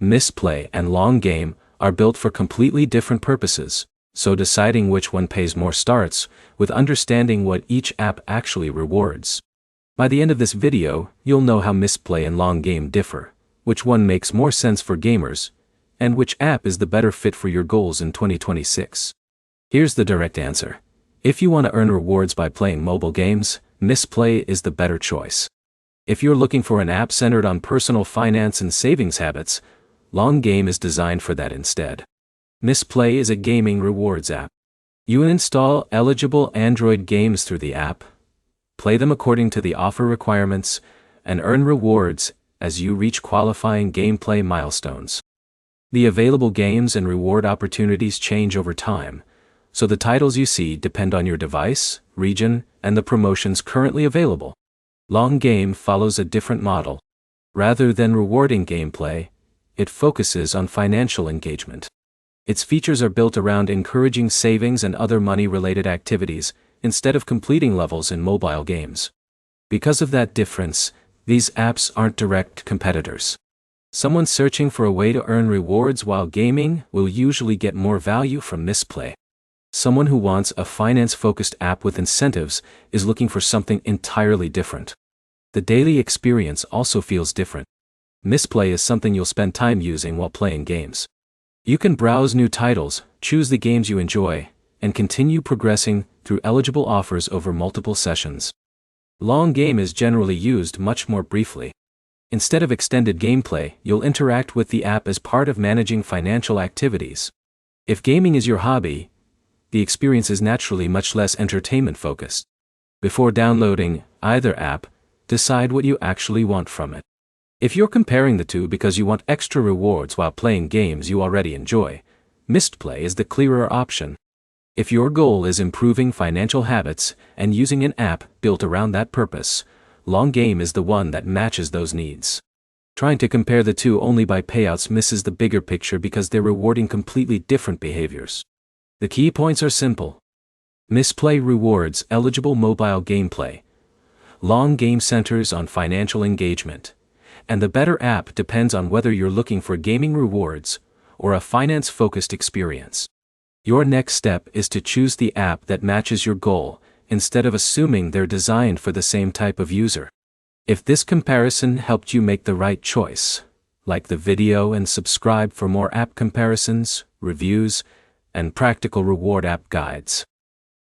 Mistplay and Long Game are built for completely different purposes, so deciding which one pays more starts with understanding what each app actually rewards. By the end of this video, you'll know how Mistplay and Long Game differ, which one makes more sense for gamers, and which app is the better fit for your goals in 2026. Here's the direct answer. If you want to earn rewards by playing mobile games, Mistplay is the better choice. If you're looking for an app centered on personal finance and savings habits, Long Game is designed for that instead. Mistplay is a gaming rewards app. You install eligible Android games through the app, play them according to the offer requirements, and earn rewards as you reach qualifying gameplay milestones. The available games and reward opportunities change over time, so the titles you see depend on your device, region, and the promotions currently available. Long Game follows a different model. Rather than rewarding gameplay, it focuses on financial engagement. Its features are built around encouraging savings and other money-related activities instead of completing levels in mobile games. Because of that difference, these apps aren't direct competitors. Someone searching for a way to earn rewards while gaming will usually get more value from Mistplay. Someone who wants a finance-focused app with incentives is looking for something entirely different. The daily experience also feels different. Mistplay is something you'll spend time using while playing games. You can browse new titles, choose the games you enjoy, and continue progressing through eligible offers over multiple sessions. Long Game is generally used much more briefly. Instead of extended gameplay, you'll interact with the app as part of managing financial activities. If gaming is your hobby, the experience is naturally much less entertainment-focused. Before downloading either app, decide what you actually want from it. If you're comparing the two because you want extra rewards while playing games you already enjoy, Mistplay is the clearer option. If your goal is improving financial habits and using an app built around that purpose, Long Game is the one that matches those needs. Trying to compare the two only by payouts misses the bigger picture because they're rewarding completely different behaviors. The key points are simple. Mistplay rewards eligible mobile gameplay. Long Game centers on financial engagement. And the better app depends on whether you're looking for gaming rewards or a finance-focused experience. Your next step is to choose the app that matches your goal instead of assuming they're designed for the same type of user. If this comparison helped you make the right choice, like the video and subscribe for more app comparisons, reviews, and practical reward app guides.